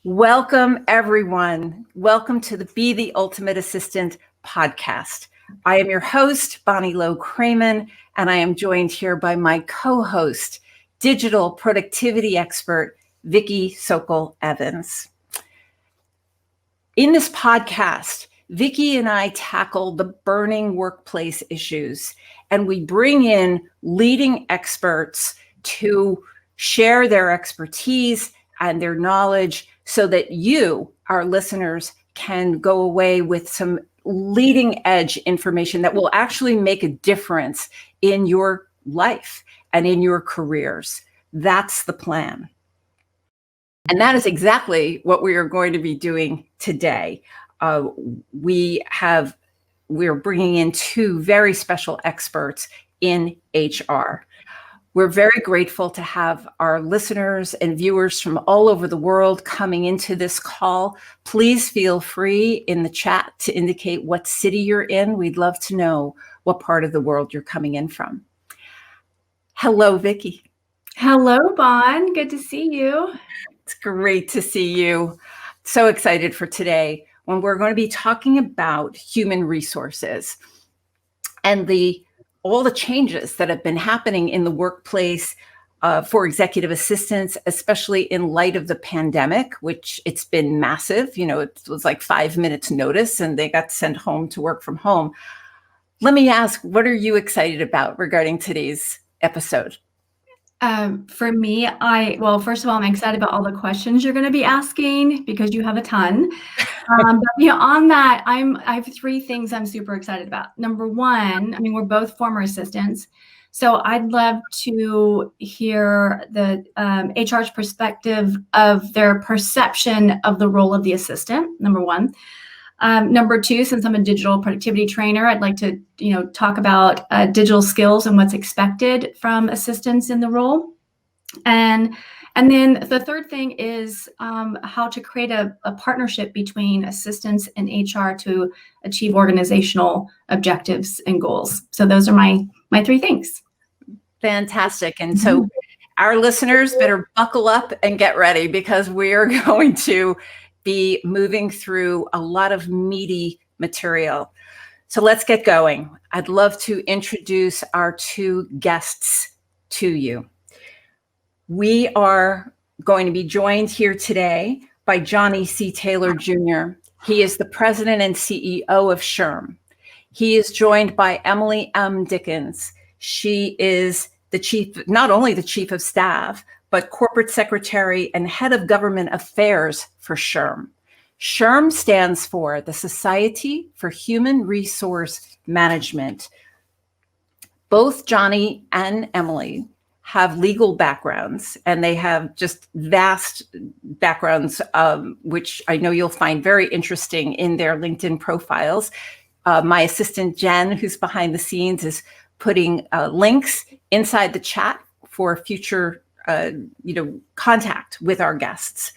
Welcome, everyone. Welcome to the Be the Ultimate Assistant podcast. I am your host, Bonnie Low-Kramen, and I am joined here by my co-host, digital productivity expert, Vickie Sokol-Evans. In this podcast, Vickie and I tackle the burning workplace issues, and we bring in leading experts to share their expertise and their knowledge so that you, our listeners, can go away with some leading edge information that will actually make a difference in your life and in your careers. That's the plan. And that is exactly what we are going to be doing today. We're bringing in two very special experts in HR. We're very grateful to have our listeners and viewers from all over the world coming into this call. Please feel free in the chat to indicate what city you're in. We'd love to know what part of the world you're coming in from. Hello, Vickie. Hello, Bon. Good to see you. It's great to see you. So excited for today when we're going to be talking about human resources and all the changes that have been happening in the workplace for executive assistants, especially in light of the pandemic, which it's been massive. You know, it was like 5 minutes notice and they got sent home to work from home. Let me ask, what are you excited about regarding today's episode? For me, first of all, I'm excited about all the questions you're going to be asking because you have a ton. But beyond that, I have three things I'm super excited about. Number one, we're both former assistants, so I'd love to hear the HR's perspective of their perception of the role of the assistant. Number one. Number two, since I'm a digital productivity trainer, I'd like to, talk about digital skills and what's expected from assistants in the role. And then the third thing is how to create a partnership between assistants and HR to achieve organizational objectives and goals. So those are my three things. Fantastic. And so our listeners better buckle up and get ready because we are going to be moving through a lot of meaty material. So let's get going. I'd love to introduce our two guests to you. We are going to be joined here today by Johnny C. Taylor Jr. He is the president and CEO of SHRM. He is joined by Emily M. Dickens. She is not only the chief of staff, but corporate secretary and head of government affairs for SHRM. SHRM stands for the Society for Human Resource Management. Both Johnny and Emily have legal backgrounds, and they have just vast backgrounds, which I know you'll find very interesting in their LinkedIn profiles. My assistant, Jen, who's behind the scenes, is putting links inside the chat for future contact with our guests.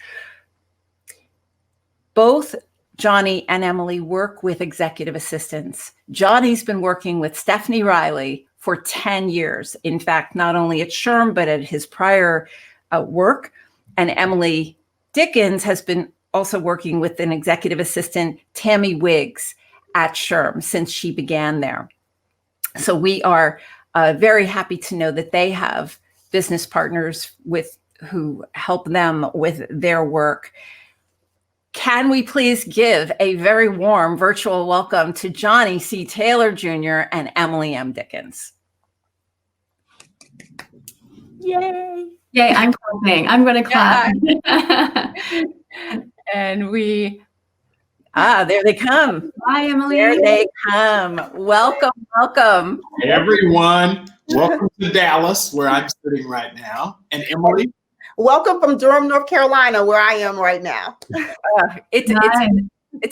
Both Johnny and Emily work with executive assistants. Johnny's been working with Stephanie Riley for 10 years. In fact, not only at SHRM, but at his prior work. And Emily Dickens has been also working with an executive assistant, Tammy Wiggs, at SHRM since she began there. So we are very happy to know that they have business partners who help them with their work. Can we please give a very warm virtual welcome to Johnny C. Taylor Jr. and Emily M. Dickens? Yay! Yay, I'm clapping. I'm going to clap. Yeah. And there they come. Hi, Emily. There they come. Welcome, welcome. Hey, everyone. Welcome to Dallas, where I'm sitting right now. And Emily. Welcome from Durham, North Carolina, where I am right now. It's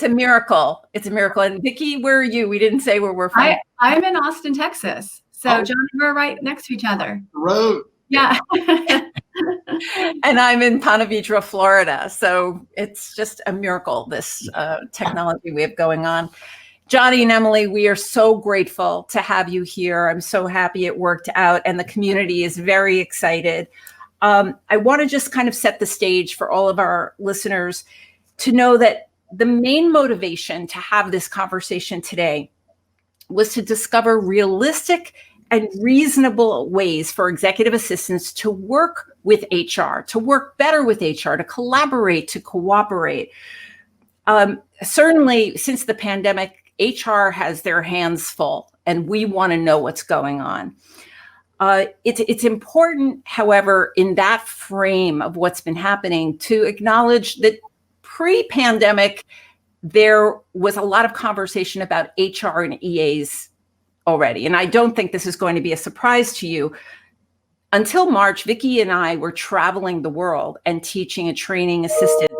a miracle. It's a miracle. And Vickie, where are you? We didn't say where we're from. I'm in Austin, Texas. So, Johnny, we're right next to each other. Road. Yeah. And I'm in Ponte Vedra, Florida. So it's just a miracle, this technology we have going on. Johnny and Emily, we are so grateful to have you here. I'm so happy it worked out, and the community is very excited. I want to just kind of set the stage for all of our listeners to know that the main motivation to have this conversation today was to discover realistic and reasonable ways for executive assistants to work with HR, to work better with HR, to collaborate, to cooperate. Certainly, since the pandemic, HR has their hands full, and we want to know what's going on. It's important, however, in that frame of what's been happening, to acknowledge that pre-pandemic, there was a lot of conversation about HR and EAs already. And I don't think this is going to be a surprise to you. Until March, Vickie and I were traveling the world and teaching and training assistants.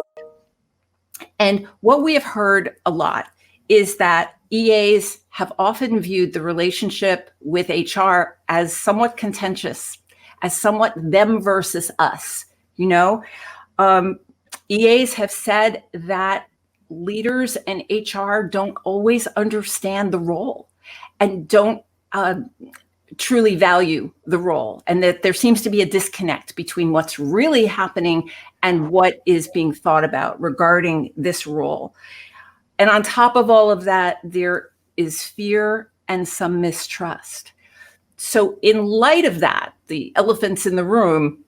And what we have heard a lot is that EAs have often viewed the relationship with HR as somewhat contentious, as somewhat them versus us. EAs have said that leaders and HR don't always understand the role and don't truly value the role, and that there seems to be a disconnect between what's really happening and what is being thought about regarding this role. And on top of all of that, there is fear and some mistrust. So in light of that, the elephants in the room,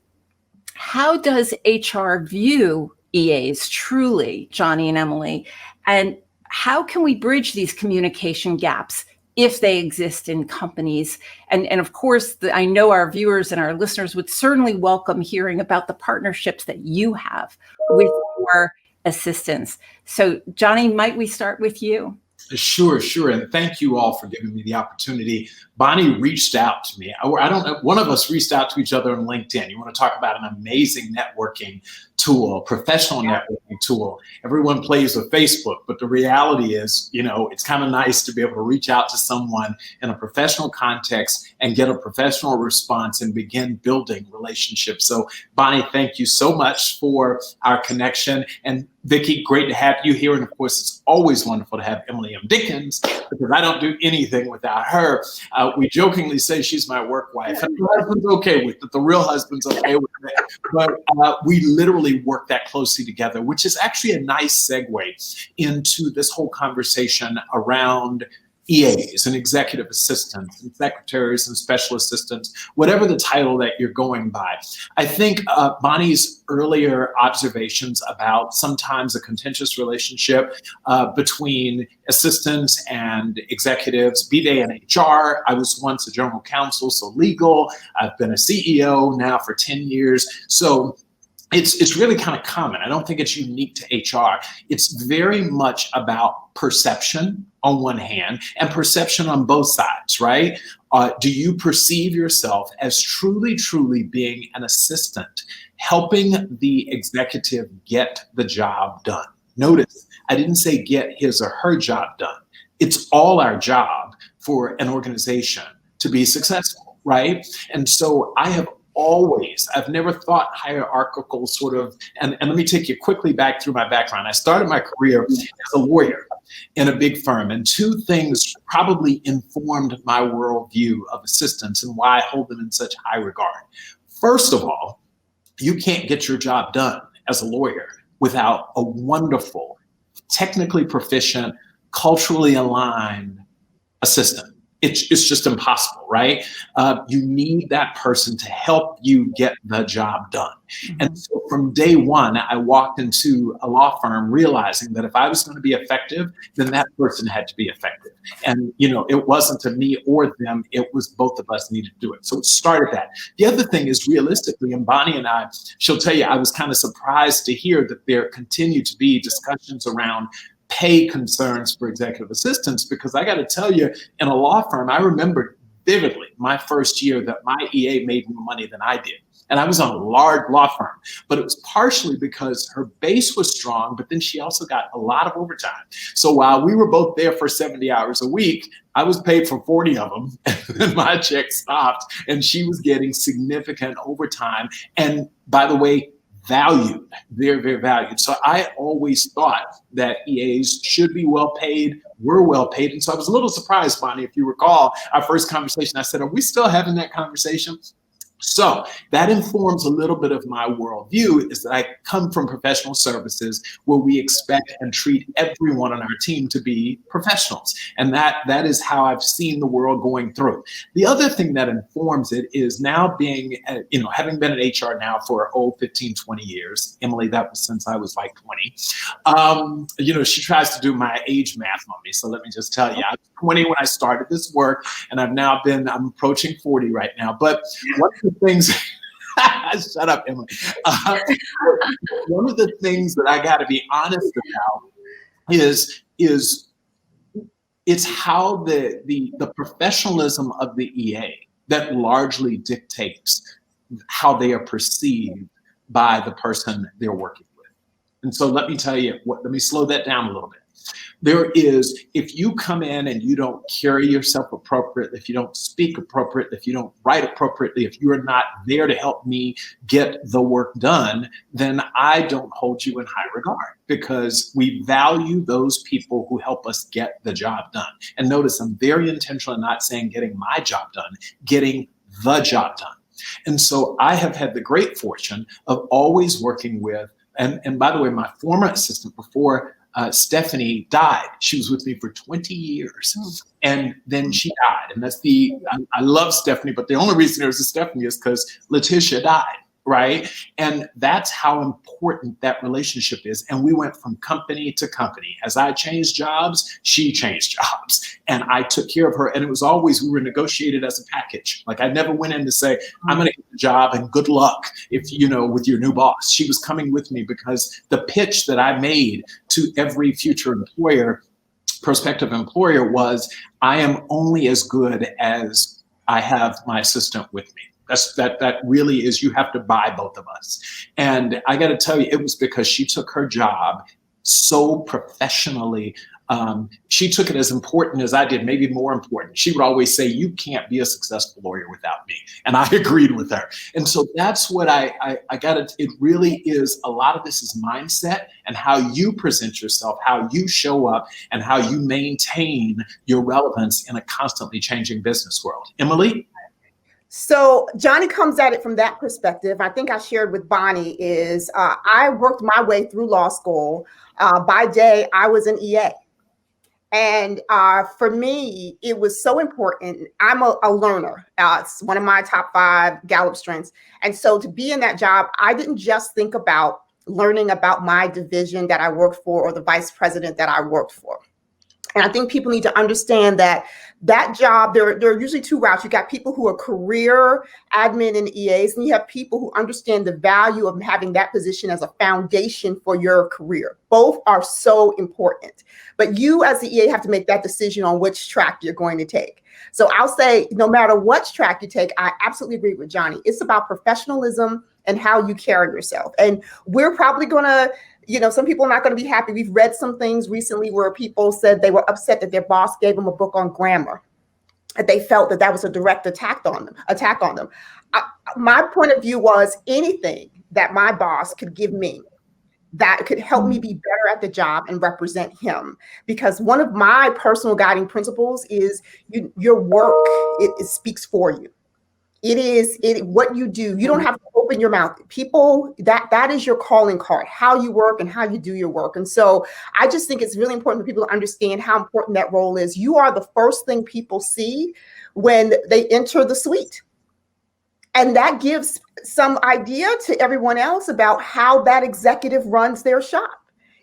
how does HR view EAs truly, Johnny and Emily? And how can we bridge these communication gaps if they exist in companies? And of course, I know our viewers and our listeners would certainly welcome hearing about the partnerships that you have with your assistants. So Johnny, might we start with you? Sure. And thank you all for giving me the opportunity. Bonnie reached out to me. I don't know, one of us reached out to each other on LinkedIn. You want to talk about an amazing networking tool, professional networking tool. Everyone plays with Facebook, but the reality is, it's kind of nice to be able to reach out to someone in a professional context and get a professional response and begin building relationships. So Bonnie, thank you so much for our connection. And Vickie, great to have you here. And of course, it's always wonderful to have Emily M. Dickens, because I don't do anything without her. We jokingly say she's my work wife. And the husband's okay with it. The real husband's okay with it. But we literally work that closely together, which is actually a nice segue into this whole conversation around EAs and executive assistants and secretaries and special assistants, whatever the title that you're going by. I think Bonnie's earlier observations about sometimes a contentious relationship between assistants and executives, be they in HR. I was once a general counsel, so legal. I've been a CEO now for 10 years. So it's really kind of common. I don't think it's unique to HR. It's very much about perception on one hand and perception on both sides, right? Do you perceive yourself as truly being an assistant, helping the executive get the job done? Notice, I didn't say get his or her job done. It's all our job for an organization to be successful, right? And so I've never thought hierarchical sort of, and let me take you quickly back through my background. I started my career as a lawyer in a big firm, and two things probably informed my worldview of assistants and why I hold them in such high regard. First of all, you can't get your job done as a lawyer without a wonderful, technically proficient, culturally aligned assistant. It's just impossible, right? You need that person to help you get the job done. Mm-hmm. And so from day one, I walked into a law firm realizing that if I was going to be effective, then that person had to be effective. And, it wasn't to me or them, it was both of us needed to do it. So it started that. The other thing is realistically, and Bonnie and I, she'll tell you, I was kind of surprised to hear that there continue to be discussions around pay concerns for executive assistants, because I got to tell you, in a law firm, I remember vividly my first year that my EA made more money than I did. And I was on a large law firm, but it was partially because her base was strong, but then she also got a lot of overtime. So while we were both there for 70 hours a week, I was paid for 40 of them, and then my check stopped, and she was getting significant overtime. And by the way, valued, very valued. So I always thought that EAs should be well paid, were well paid. And so I was a little surprised, Bonnie, if you recall our first conversation, I said, are we still having that conversation? So that informs a little bit of my worldview, is that I come from professional services where we expect and treat everyone on our team to be professionals. And that is how I've seen the world going through. The other thing that informs it is now being, having been in HR now for 15, 20 years. Emily, that was since I was like 20. She tries to do my age math on me. So let me just tell you, I was 20 when I started this work, and I'm approaching 40 right now. But one of the things, shut up, Emily. One of the things that I got to be honest about is it's how the professionalism of the EA that largely dictates how they are perceived by the person they're working with. And so let me tell you let me slow that down a little bit. If you come in and you don't carry yourself appropriately, if you don't speak appropriately, if you don't write appropriately, if you are not there to help me get the work done, then I don't hold you in high regard, because we value those people who help us get the job done. And notice, I'm very intentional in not saying getting my job done, getting the job done. And so I have had the great fortune of always working with, and by the way, my former assistant before Stephanie died. She was with me for 20 years, and then she died. And that's I love Stephanie, but the only reason there's a Stephanie is because Letitia died, right? And that's how important that relationship is. And we went from company to company. As I changed jobs, she changed jobs, and I took care of her. And it was always, we were negotiated as a package. Like, I never went in to say, I'm going to get the job and good luck with your new boss. She was coming with me because the pitch that I made to every future prospective employer was, I am only as good as I have my assistant with me. That really is, you have to buy both of us. And I got to tell you, it was because she took her job so professionally. She took it as important as I did, maybe more important. She would always say, you can't be a successful lawyer without me. And I agreed with her. And so that's what I got to, it really is, a lot of this is mindset and how you present yourself, how you show up, and how you maintain your relevance in a constantly changing business world. Emily? So Johnny comes at it from that perspective. I think I shared with Bonnie is I worked my way through law school. By day, I was an EA. And for me, it was so important. I'm a learner. It's one of my top 5 Gallup strengths. And so to be in that job, I didn't just think about learning about my division that I worked for or the vice president that I worked for. And I think people need to understand that job, there are usually 2 routes. You got people who are career admin and EAs, and you have people who understand the value of having that position as a foundation for your career. Both are so important. But you as the EA have to make that decision on which track you're going to take. So I'll say, no matter what track you take, I absolutely agree with Johnny. It's about professionalism and how you carry yourself. And we're probably going to, some people are not going to be happy. We've read some things recently where people said they were upset that their boss gave them a book on grammar, and they felt that was a direct attack on them. My point of view was anything that my boss could give me that could help me be better at the job and represent him. Because one of my personal guiding principles is your work, it speaks for you. It is what you do. You don't have to open your mouth. People, that is your calling card, how you work and how you do your work. And so I just think it's really important for people to understand how important that role is. You are the first thing people see when they enter the suite. And that gives some idea to everyone else about how that executive runs their shop.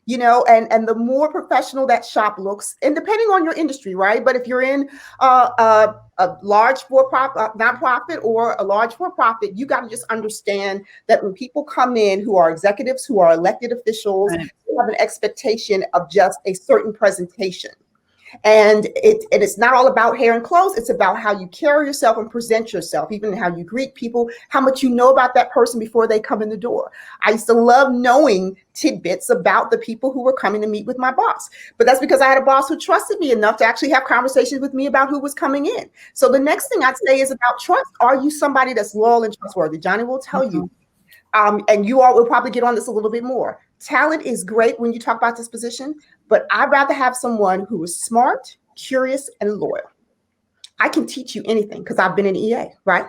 And the more professional that shop looks, and depending on your industry, right? But if you're in a large for-profit, nonprofit, or a large for-profit, you got to just understand that when people come in who are executives, who are elected officials, right, they have an expectation of just a certain presentation. And it's not all about hair and clothes. It's about how you carry yourself and present yourself, even how you greet people, how much you know about that person before they come in the door. I used to love knowing tidbits about the people who were coming to meet with my boss. But that's because I had a boss who trusted me enough to actually have conversations with me about who was coming in. So the next thing I'd say is about trust. Are you somebody that's loyal and trustworthy? Johnny will tell you. And you all will probably get on this a little bit more. Talent is great when you talk about this position, but I'd rather have someone who is smart, curious, and loyal. I can teach you anything because I've been an EA, right?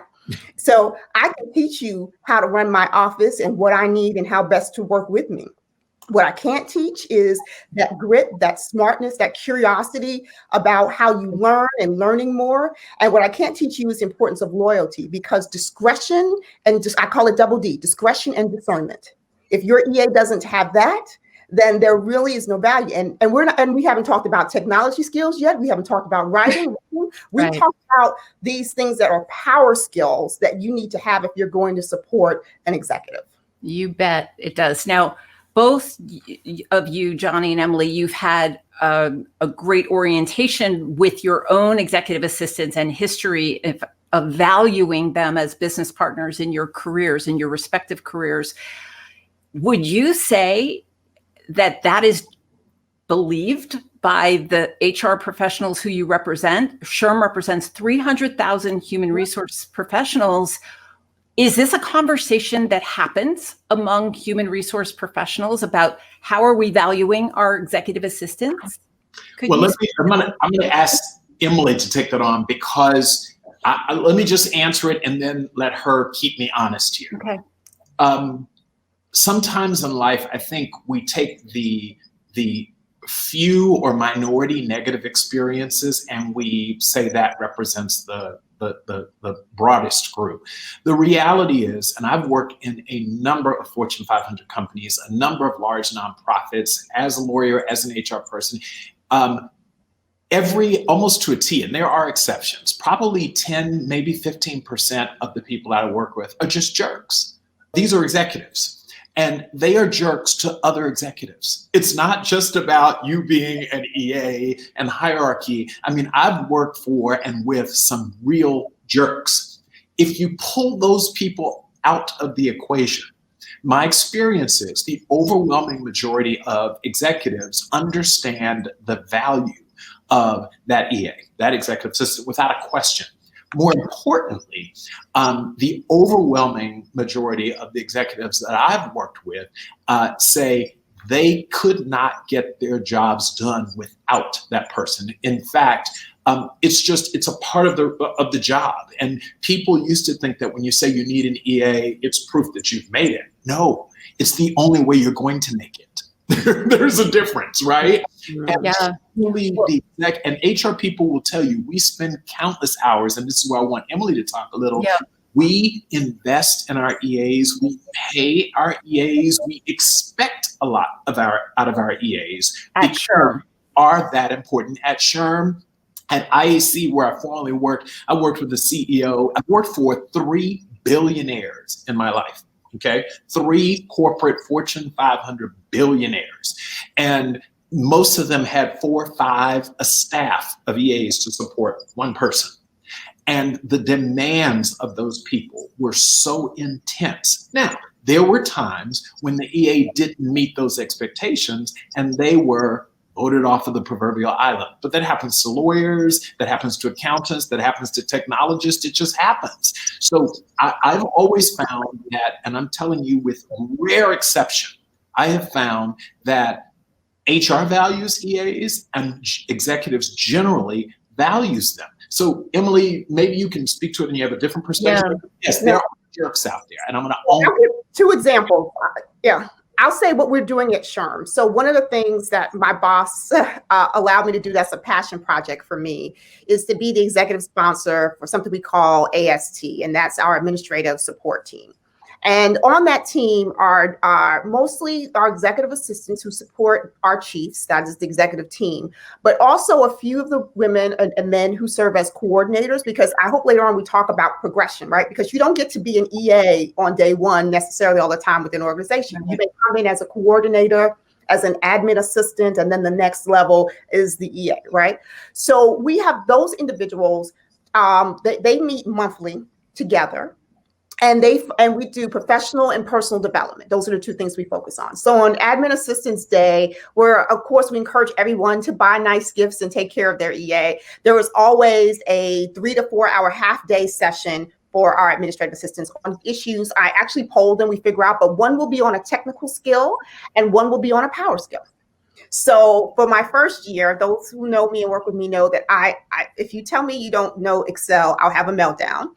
So I can teach you how to run my office and what I need and how best to work with me. What I can't teach is that grit, that smartness, that curiosity about how you learn and learning more. And what I can't teach you is the importance of loyalty, because discretion and just, I call it double D, discretion and discernment. If your EA doesn't have that, then there really is no value. And we're not, and we haven't talked about technology skills yet. We haven't talked about writing. We Right. talked about these things that are power skills that you need to have if you're going to support an executive. You bet it does. Now, both of you, Johnny and Emily, you've had a great orientation with your own executive assistants and history of valuing them as business partners in your careers, in your respective careers. Would you say that that is believed by the HR professionals who you represent? SHRM represents 300,000 human resource professionals. Is this a conversation that happens among human resource professionals about how are we valuing our executive assistants? I'm going to ask Emily to take that on, because let me just answer it and then let her keep me honest here. Okay. Sometimes in life, I think we take the few or minority negative experiences and we say that represents the broadest group. The reality is, and I've worked in a number of Fortune 500 companies, a number of large nonprofits, as a lawyer, as an HR person, almost to a T, and there are exceptions, probably 10, maybe 15% of the people that I work with are just jerks. These are executives. And they are jerks to other executives. It's not just about you being an EA and hierarchy. I mean, I've worked for and with some real jerks. If you pull those people out of the equation, my experience is the overwhelming majority of executives understand the value of that EA, that executive assistant, without a question. More importantly, the overwhelming majority of the executives that I've worked with say they could not get their jobs done without that person. In fact, it's a part of the job. And people used to think that when you say you need an EA, it's proof that you've made it. No, it's the only way you're going to make it. There's a difference, right? Yeah. And HR people will tell you, we spend countless hours, and this is where I want Emily to talk a little. Yeah. We invest in our EAs, we pay our EAs, we expect a lot out of our EAs. At SHRM. Are that important. At SHRM, at IAC, where I formerly worked, I worked with the CEO. I worked for 3 billionaires in my life. Okay, 3 corporate Fortune 500 billionaires. And most of them had 4 or 5, a staff of EAs to support one person. And the demands of those people were so intense. Now, there were times when the EA didn't meet those expectations and they were voted off of the proverbial island. But that happens to lawyers, that happens to accountants, that happens to technologists. It just happens. So I've always found that, and I'm telling you with rare exception, I have found that HR values EAs and executives generally values them. So Emily, maybe you can speak to it and you have a different perspective. Yeah. Yes, there are jerks out there, and I'm going to own. I'll give 2 examples. Yeah. I'll say what we're doing at SHRM. So one of the things that my boss allowed me to do, that's a passion project for me, is to be the executive sponsor for something we call AST, and that's our administrative support team. And on that team are mostly our executive assistants who support our chiefs, that is the executive team, but also a few of the women and men who serve as coordinators, because I hope later on we talk about progression, right? Because you don't get to be an EA on day one necessarily all the time within an organization. You may come in as a coordinator, as an admin assistant, and then the next level is the EA, right? So we have those individuals, they meet monthly together. And we do professional and personal development. Those are the 2 things we focus on. So on Admin Assistance Day, where of course we encourage everyone to buy nice gifts and take care of their EA, there was always a 3 to 4 hour half-day session for our administrative assistants on issues. I actually polled them, we figure out, but one will be on a technical skill and one will be on a power skill. So for my first year, those who know me and work with me know that if you tell me you don't know Excel, I'll have a meltdown.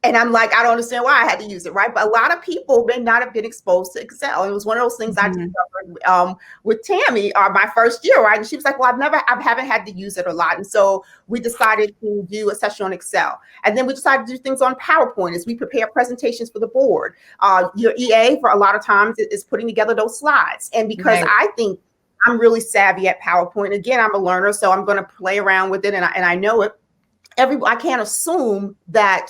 And I'm like, I don't understand why I had to use it, right? But a lot of people may not have been exposed to Excel. And it was one of those things I discovered with Tammy my first year, right? And she was like, well, I haven't had to use it a lot. And so we decided to do a session on Excel. And then we decided to do things on PowerPoint as we prepare presentations for the board. Your EA, for a lot of times, is putting together those slides. And because I think I'm really savvy at PowerPoint, again, I'm a learner, so I'm going to play around with it, and I know it. I can't assume that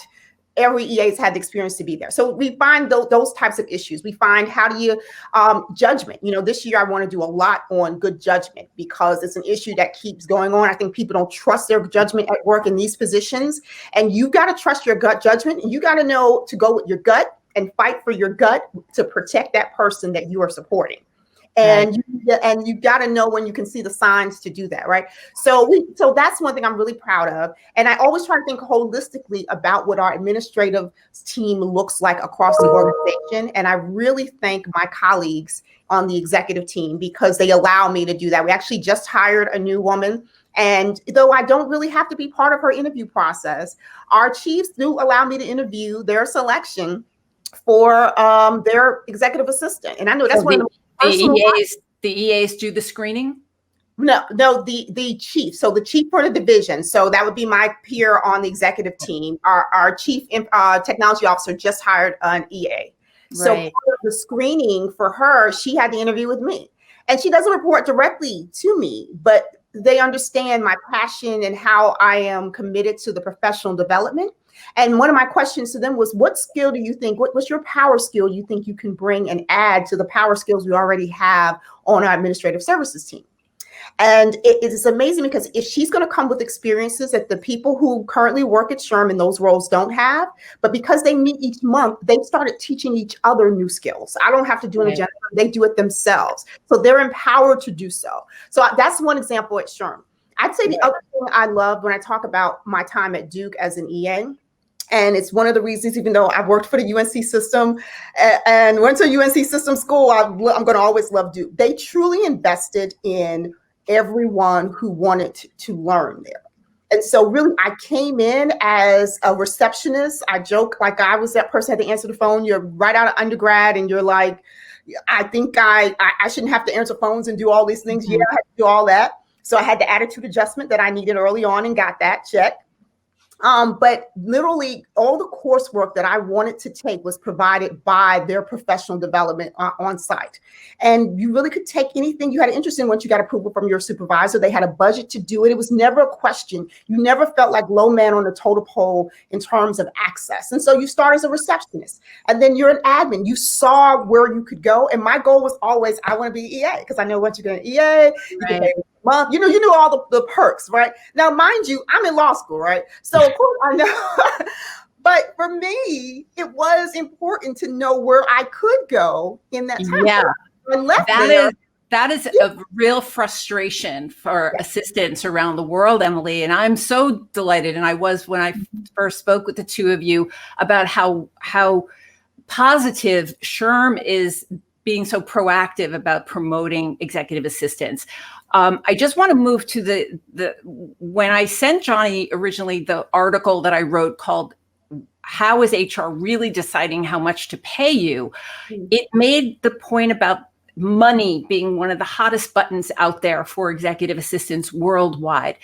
every EA's had the experience to be there. So we find those types of issues. We find, how do you judgment? This year I want to do a lot on good judgment because it's an issue that keeps going on. I think people don't trust their judgment at work in these positions. And you've got to trust your gut judgment. And you got to know to go with your gut and fight for your gut to protect that person that you are supporting. And you got to know when you can see the signs to do that, right? So that's one thing I'm really proud of. And I always try to think holistically about what our administrative team looks like across the organization. And I really thank my colleagues on the executive team because they allow me to do that. We actually just hired a new woman. And though I don't really have to be part of her interview process, our chiefs do allow me to interview their selection for their executive assistant. And I know that's one of the EAs do the screening? No, the chief. So the chief for the division. So that would be my peer on the executive team. Our chief technology officer just hired an EA. So for the screening for her, she had the interview with me. And she doesn't report directly to me, but they understand my passion and how I am committed to the professional development. And one of my questions to them was, what skill do you think, what's your power skill you think you can bring and add to the power skills we already have on our administrative services team? And it is amazing because if she's going to come with experiences that the people who currently work at SHRM in those roles don't have, but because they meet each month, they started teaching each other new skills. I don't have to do an agenda, they do it themselves. So they're empowered to do so. So that's one example at SHRM. I'd say the other thing I love when I talk about my time at Duke as an EA, and it's one of the reasons, even though I've worked for the UNC system and went to a UNC system school, I'm going to always love Duke. They truly invested in everyone who wanted to learn there. And so really, I came in as a receptionist. I joke like I was that person who had to answer the phone. You're right out of undergrad and you're like, I think I shouldn't have to answer phones and do all these things. Yeah, I had to do all that. So I had the attitude adjustment that I needed early on and got that check. But literally all the coursework that I wanted to take was provided by their professional development on site. And you really could take anything you had an interest in once you got approval from your supervisor. They had a budget to do it. It was never a question. You never felt like low man on the totem pole in terms of access. And so you start as a receptionist and then you're an admin. You saw where you could go. And my goal was always, I want to be EA because I know once you're going to EA, you can pay month, you knew all the perks, right? Now, mind you, I'm in law school, right? So of course I know, but for me, it was important to know where I could go in that time. Yeah, that is a real frustration for assistants around the world, Emily. And I'm so delighted. And I was when I first spoke with the two of you about how positive SHRM is being so proactive about promoting executive assistants. I just want to move to when I sent Johnny originally the article that I wrote called "How is HR Really Deciding How Much to Pay You?" It made the point about money being one of the hottest buttons out there for executive assistants worldwide.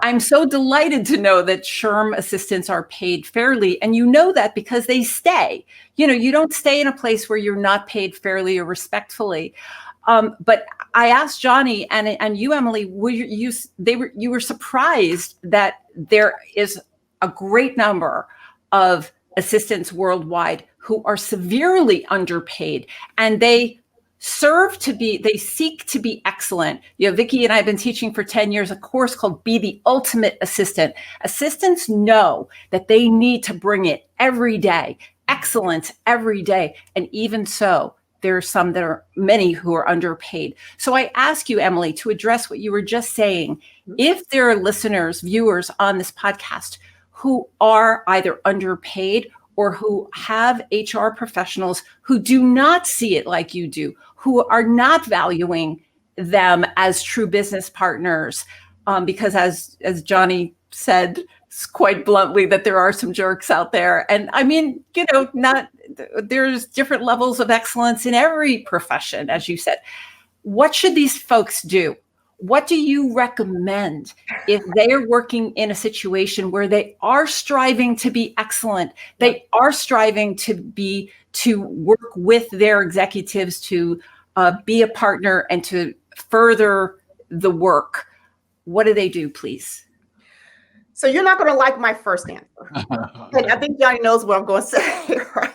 I'm so delighted to know that SHRM assistants are paid fairly. And you know that because they stay. You don't stay in a place where you're not paid fairly or respectfully. But I asked Johnny and you, Emily, you were surprised that there is a great number of assistants worldwide who are severely underpaid, and they seek to be excellent. Vickie and I have been teaching for 10 years a course called Be the Ultimate Assistant. Assistants know that they need to bring it every day, excellence every day. And even so, there are many who are underpaid. So I ask you, Emily, to address what you were just saying. If there are listeners, viewers on this podcast who are either underpaid or who have HR professionals who do not see it like you do, who are not valuing them as true business partners. Because as Johnny said quite bluntly, that there are some jerks out there. And I mean, there's different levels of excellence in every profession, as you said. What should these folks do? What do you recommend if they are working in a situation where they are striving to be excellent? They are striving to work with their executives to be a partner and to further the work. What do they do, please? So you're not going to like my first answer. And I think Johnny knows what I'm going to say, right?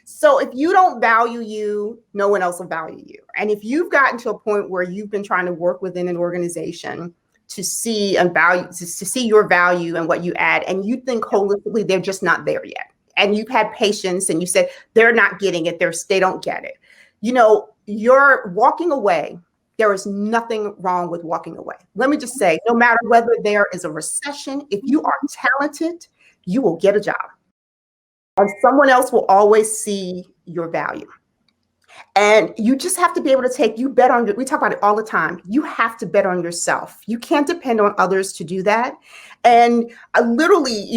So if you don't value you, no one else will value you. And if you've gotten to a point where you've been trying to work within an organization to see and value, to see your value and what you add, and you think holistically they're just not there yet, and you've had patience and you said they're not getting it, they don't get it, you're walking away. There is nothing wrong with walking away. Let me just say, no matter whether there is a recession, if you are talented, you will get a job. And someone else will always see your value. And you just have to be able to bet on we talk about it all the time. You have to bet on yourself. You can't depend on others to do that. And I literally,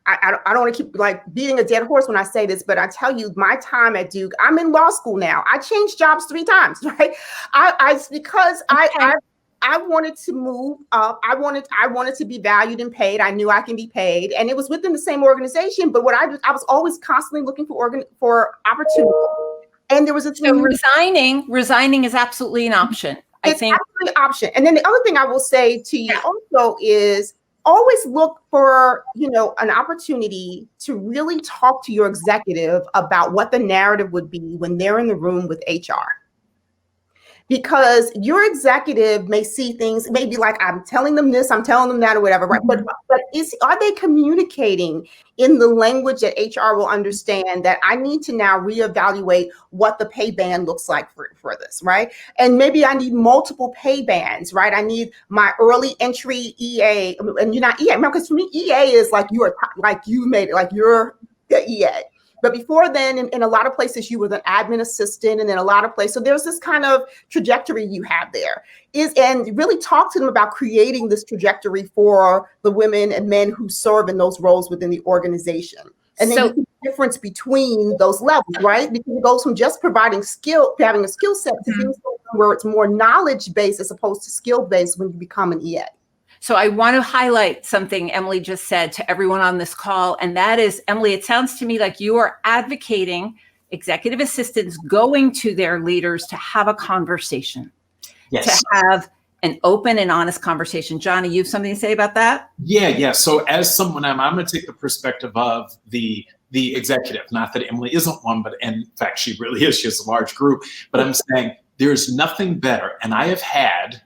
I don't want to keep beating a dead horse when I say this, but I tell you, my time at Duke, I'm in law school now. I changed jobs 3 times, right? I wanted to move up. I wanted to be valued and paid. I knew I can be paid, and it was within the same organization. But I was always constantly looking for opportunity. And there was resigning is absolutely an option. It's absolutely an option. And then the other thing I will say to you also is always look for, an opportunity to really talk to your executive about what the narrative would be when they're in the room with HR. Because your executive may see things, maybe like, I'm telling them this, I'm telling them that, or whatever, right? But are they communicating in the language that HR will understand that I need to now reevaluate what the pay band looks like for this, right? And maybe I need multiple pay bands, right? I need my early entry EA, and you're not EA, because for me, EA is you're the EA. But before then, in a lot of places, you were an admin assistant, and then a lot of places. So there's this kind of trajectory you have there. And really talk to them about creating this trajectory for the women and men who serve in those roles within the organization. And then you see the difference between those levels, right? Because it goes from just having a skill set to being where it's more knowledge-based as opposed to skill-based when you become an EA. So I want to highlight something Emily just said to everyone on this call. And that is, Emily, it sounds to me like you are advocating executive assistants going to their leaders to have a conversation, to have an open and honest conversation. Johnny, you have something to say about that? Yeah. So as someone, I'm going to take the perspective of the executive, not that Emily isn't one, but in fact, she really is. She has a large group. But I'm saying there's nothing better. And I have had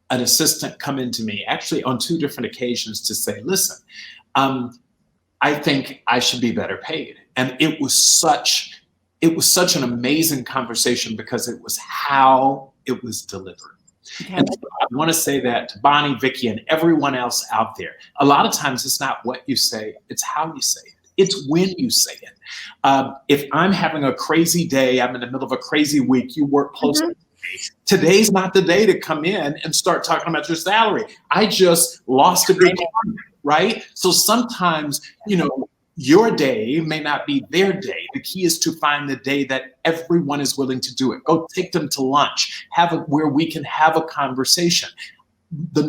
an assistant come into me actually on 2 different occasions to say, listen, I think I should be better paid. And it was such an amazing conversation because it was how it was delivered. Okay. And so I want to say that to Bonnie, Vickie, and everyone else out there. A lot of times it's not what you say, it's how you say it. It's when you say it. If I'm having a crazy day, I'm in the middle of a crazy week, you work closely. Today's not the day to come in and start talking about your salary. I just lost a big client, right? So sometimes, your day may not be their day. The key is to find the day that everyone is willing to do it. Go take them to lunch, where we can have a conversation. The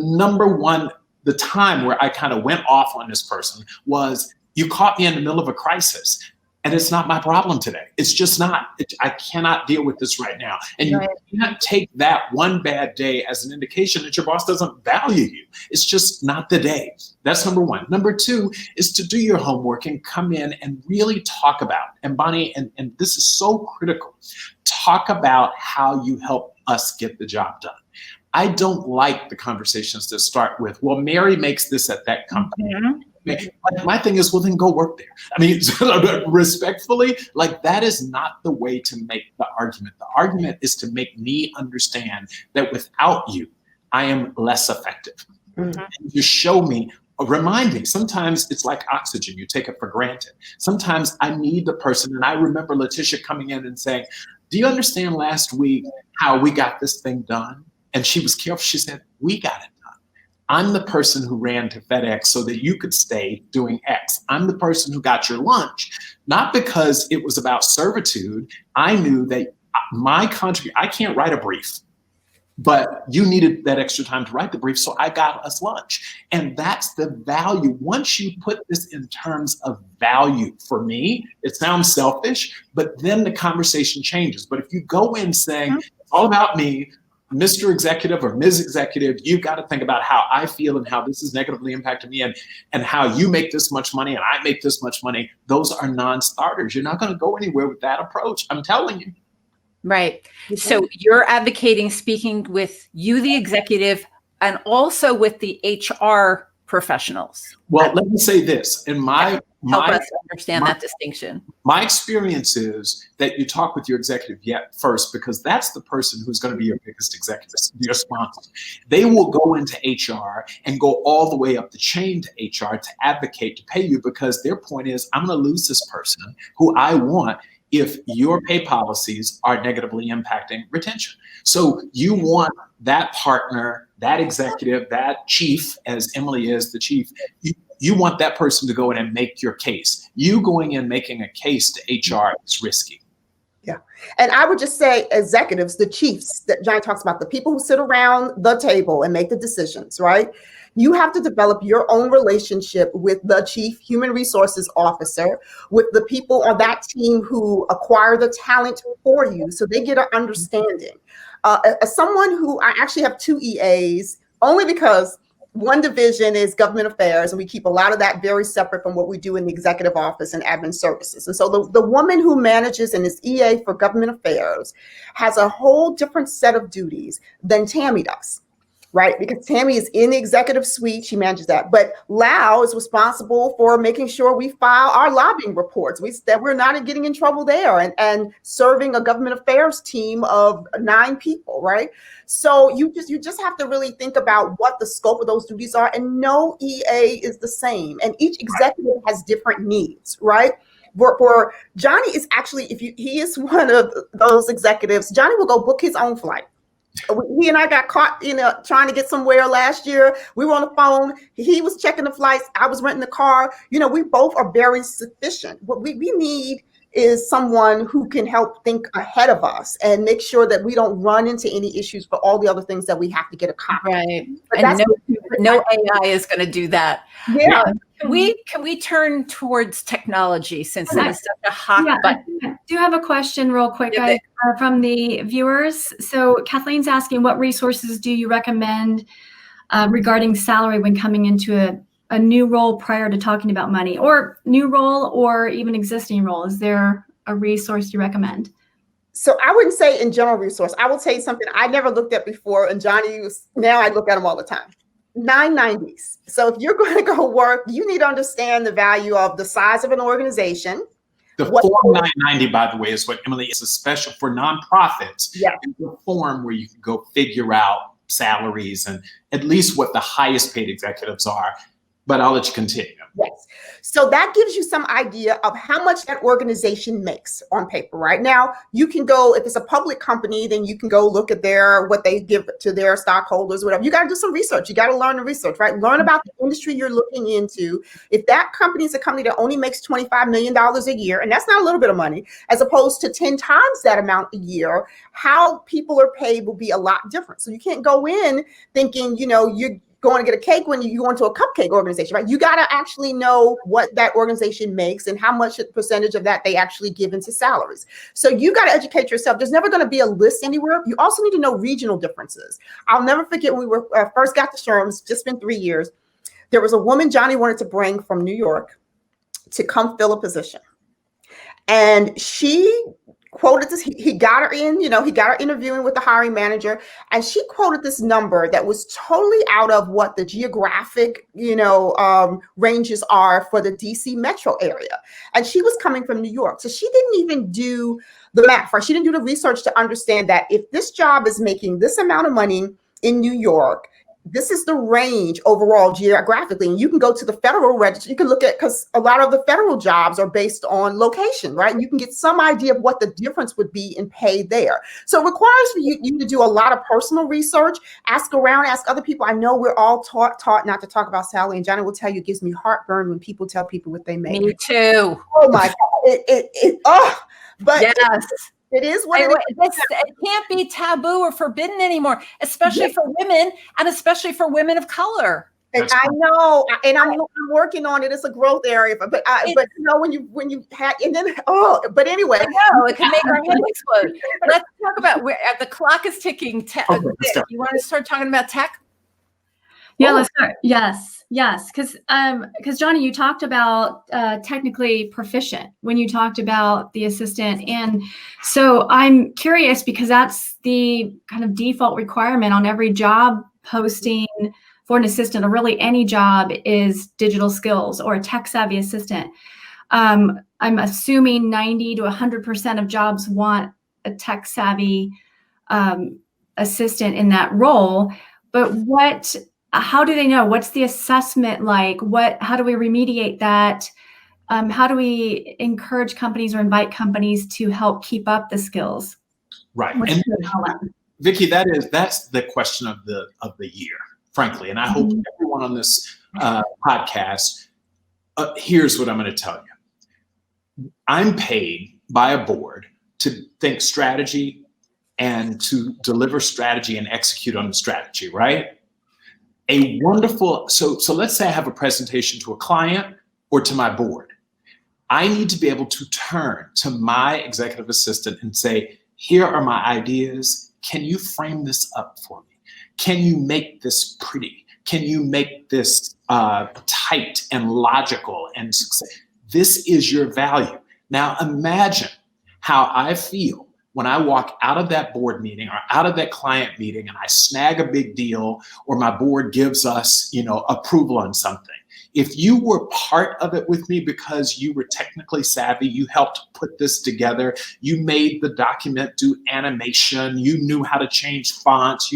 time where I kind of went off on this person was, you caught me in the middle of a crisis. And it's not my problem today. It's just not. I cannot deal with this right now. And you can't take that one bad day as an indication that your boss doesn't value you. It's just not the day. That's number 1. Number 2 is to do your homework and come in and really talk about, and Bonnie, and this is so critical, talk about how you help us get the job done. I don't like the conversations that start with, well, Mary makes this at that company. Mm-hmm. My thing is, well, then go work there. I mean, respectfully, that is not the way to make the argument. The argument is to make me understand that without you, I am less effective. Mm-hmm. And you show me reminding. Sometimes it's like oxygen, you take it for granted. Sometimes I need the person, and I remember Letitia coming in and saying, do you understand last week how we got this thing done? And she was careful, she said, we got it done. I'm the person who ran to FedEx so that you could stay doing X. I'm the person who got your lunch, not because it was about servitude. I knew that my contribution, I can't write a brief, but you needed that extra time to write the brief, so I got us lunch. And that's the value. Once you put this in terms of value, for me, it sounds selfish, but then the conversation changes. But if you go in saying, it's all about me, Mr. Executive or Ms. Executive, you've got to think about how I feel and how this has negatively impacted me, and how you make this much money and I make this much money. Those are non-starters. You're not going to go anywhere with that approach. I'm telling you. Right. So you're advocating speaking with you, the executive, and also with the HR professionals. Well, let me say this. In help us understand that distinction. My experience is that you talk with your executive first, because that's the person who's going to be your biggest executive, your sponsor. They will go into HR and go all the way up the chain to HR to advocate to pay you, because their point is, I'm going to lose this person who I want if your pay policies are negatively impacting retention. So you want that partner, that executive, that chief, as Emily is the chief, you want that person to go in and make your case. You going in making a case to HR is risky. Yeah. And I would just say executives, the chiefs that Johnny talks about, the people who sit around the table and make the decisions, right? You have to develop your own relationship with the chief human resources officer, with the people on that team who acquire the talent for you, so they get an understanding. As someone who, I actually have 2 EAs, only because one division is government affairs, and we keep a lot of that very separate from what we do in the executive office and admin services. And so the woman who manages and is EA for government affairs has a whole different set of duties than Tammy does. Right, because Tammy is in the executive suite, she manages that. But Lau is responsible for making sure we file our lobbying reports, that we're not getting in trouble there, and serving a government affairs team of 9 people, right? So you just have to really think about what the scope of those duties are, and no EA is the same, and each executive has different needs, right? For Johnny is actually, he is one of those executives, Johnny will go book his own flight. He and I got caught, trying to get somewhere last year. We were on the phone. He was checking the flights. I was renting the car. We both are very sufficient. What we need is someone who can help think ahead of us and make sure that we don't run into any issues for all the other things that we have to get accomplished. Right. And no AI is going to do that. Yeah. Can we turn towards technology, since it is such a hot button? I do have a question real quick, guys, from the viewers. So Kathleen's asking, what resources do you recommend regarding salary when coming into a new role prior to talking about money, or new role or even existing role? Is there a resource you recommend? So I wouldn't say in general resource. I will tell you something I never looked at before, and Johnny now I look at them all the time. 990s. So if you're going to go work, you need to understand the value of the size of an organization. The Form 990, by the way, is what Emily is, a special for nonprofits. Yeah. It's a form where you can go figure out salaries and at least what the highest paid executives are. But I'll let you continue. Yes. So that gives you some idea of how much that organization makes on paper. Right now, you can go, if it's a public company, then you can go look at what they give to their stockholders, whatever. You got to do some research. You got to learn the research, right? Learn about the industry you're looking into. If that company is a company that only makes $25 million a year, and that's not a little bit of money, as opposed to 10 times that amount a year, how people are paid will be a lot different. So you can't go in thinking, you're going to get a cake when you go into a cupcake organization, right? You got to actually know what that organization makes and how much percentage of that they actually give into salaries. So you got to educate yourself. There's never going to be a list anywhere. You also need to know regional differences. I'll never forget when we first got to SHRM, it's just been 3 years. There was a woman Johnny wanted to bring from New York to come fill a position. And she quoted this, he got her in, he got her interviewing with the hiring manager, and she quoted this number that was totally out of what the geographic, ranges are for the DC metro area. And she was coming from New York. So she didn't even do the math, right? She didn't do the research to understand that if this job is making this amount of money in New York, this is the range overall geographically. And you can go to the federal register. You can look at, because a lot of the federal jobs are based on location, right? You can get some idea of what the difference would be in pay there. So it requires for you to do a lot of personal research, ask around, ask other people. I know we're all taught not to talk about salary. And Johnny will tell you, it gives me heartburn when people tell people what they make. Me too. Oh my God. But yes. It is what it is. It can't be taboo or forbidden anymore, especially for women, and especially for women of color. And I know, and I'm working on it. It's a growth area, but you know, when you had, and then but anyway, no, it can make our head explode. Let's talk about the clock is ticking. You want to start talking about tech? Yeah, let's start. Yes, because Johnny, you talked about technically proficient when you talked about the assistant, and so I'm curious because that's the kind of default requirement on every job posting for an assistant, or really any job, is digital skills or a tech savvy assistant. I'm assuming 90 to 100% of jobs want a tech savvy assistant in that role, but how do they know? What's the assessment like? How do we remediate that? How do we encourage companies or invite companies to help keep up the skills? Right. And Vickie, that's the question of the year, frankly. And I hope everyone on this podcast here's what I'm going to tell you. I'm paid by a board to think strategy and to deliver strategy and execute on the strategy, right? So let's say I have a presentation to a client or to my board. I need to be able to turn to my executive assistant and say, here are my ideas. Can you frame this up for me? Can you make this pretty? Can you make this tight and logical and success? This is your value. Now imagine how I feel when I walk out of that board meeting or out of that client meeting and I snag a big deal, or my board gives us, approval on something. If you were part of it with me because you were technically savvy, you helped put this together, you made the document do animation, you knew how to change fonts,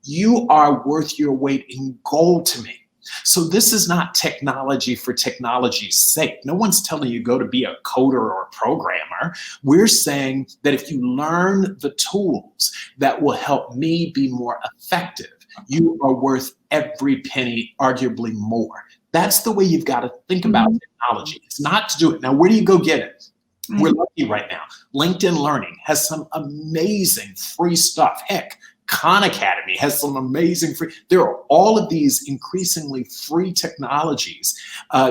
you are worth your weight in gold to me. So this is not technology for technology's sake. No one's telling you go to be a coder or a programmer. We're saying that if you learn the tools that will help me be more effective, you are worth every penny, arguably more. That's the way you've got to think about technology. It's not to do it. Now, where do you go get it? We're lucky right now. LinkedIn Learning has some amazing free stuff. Heck, Khan Academy has some amazing free. There are all of these increasingly free technologies,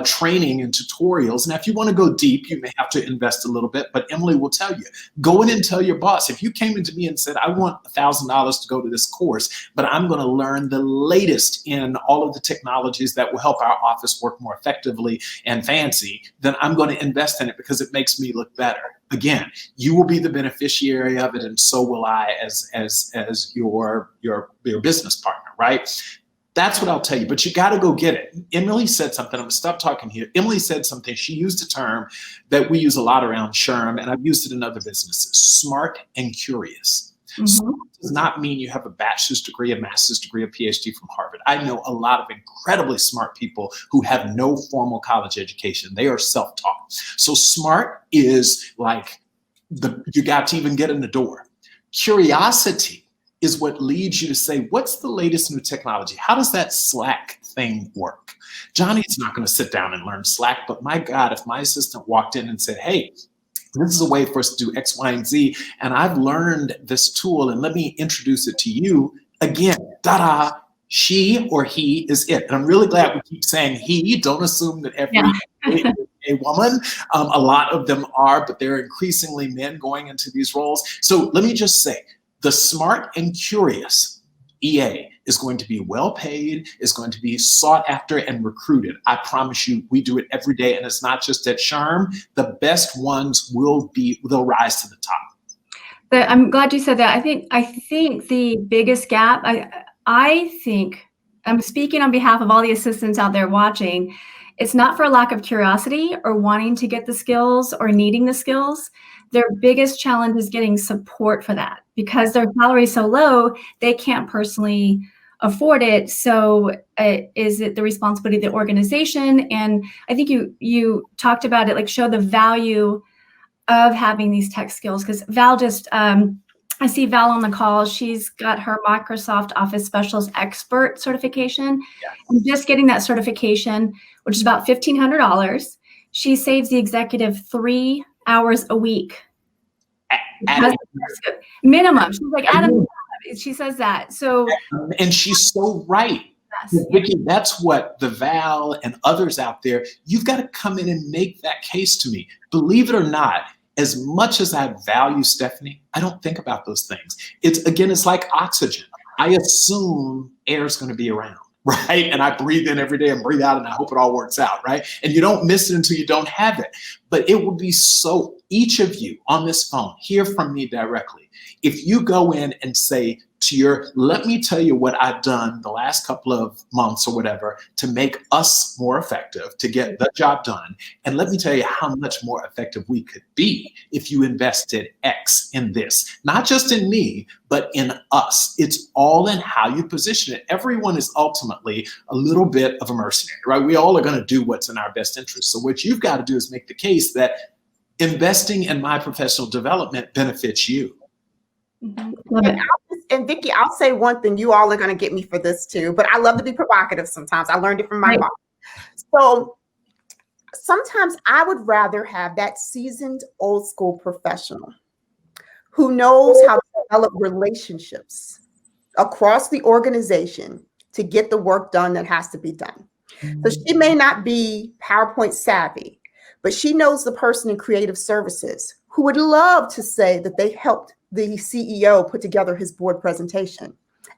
training and tutorials. And if you want to go deep, you may have to invest a little bit, but Emily will tell you, go in and tell your boss. If you came into me and said, I want $1,000 to go to this course, but I'm going to learn the latest in all of the technologies that will help our office work more effectively and fancy, then I'm going to invest in it because it makes me look better. Again, you will be the beneficiary of it, and so will I as your business partner, right? That's what I'll tell you, but you got to go get it. Emily said something. I'm going to stop talking here. Emily said something. She used a term that we use a lot around SHRM, and I've used it in other businesses: smart and curious. Smart does not mean you have a bachelor's degree, a master's degree, a PhD from Harvard. I know a lot of incredibly smart people who have no formal college education. They are self-taught. So smart is like you got to even get in the door. Curiosity is what leads you to say, what's the latest new technology? How does that Slack thing work? Johnny's not going to sit down and learn Slack, but my God, if my assistant walked in and said, hey, this is a way for us to do X, Y, and Z, and I've learned this tool, and let me introduce it to you. Again, ta-da, she or he is it. And I'm really glad we keep saying he. Don't assume that every a woman. A lot of them are, but there are increasingly men going into these roles. So let me just say, the smart and curious EA is going to be well paid, is going to be sought after and recruited. I promise you, we do it every day, and it's not just at SHRM. The best ones they'll rise to the top. I'm glad you said that. I think the biggest gap, I think, I'm speaking on behalf of all the assistants out there watching, it's not for a lack of curiosity or wanting to get the skills or needing the skills. Their biggest challenge is getting support for that, because their salary is so low, they can't personally afford it. So is it the responsibility of the organization? And I think you talked about it, like show the value of having these tech skills, because Val just, I see Val on the call. She's got her Microsoft Office Specialist Expert certification. Yes. And just getting that certification, which is about $1,500, she saves the executive 3 hours a week. Minimum. She's like, Adam, she says that. So, and she's so right. Yes. Vickie, that's what the Val and others out there, you've got to come in and make that case to me. Believe it or not, as much as I value Stephanie, I don't think about those things. It's like oxygen. I assume air's going to be around, right? And I breathe in every day and breathe out, and I hope it all works out, right? And you don't miss it until you don't have it. But it would be so, each of you on this phone, hear from me directly. If you go in and say to let me tell you what I've done the last couple of months or whatever to make us more effective, to get the job done. And let me tell you how much more effective we could be if you invested X in this, not just in me, but in us. It's all in how you position it. Everyone is ultimately a little bit of a mercenary, right? We all are going to do what's in our best interest. So what you've got to do is make the case that investing in my professional development benefits you. Mm-hmm. And Vickie, I'll say one thing. You all are going to get me for this too, but I love to be provocative sometimes. I learned it from my mom. So sometimes I would rather have that seasoned old school professional who knows how to develop relationships across the organization to get the work done that has to be done. So she may not be PowerPoint savvy, but she knows the person in creative services who would love to say that they helped the CEO put together his board presentation,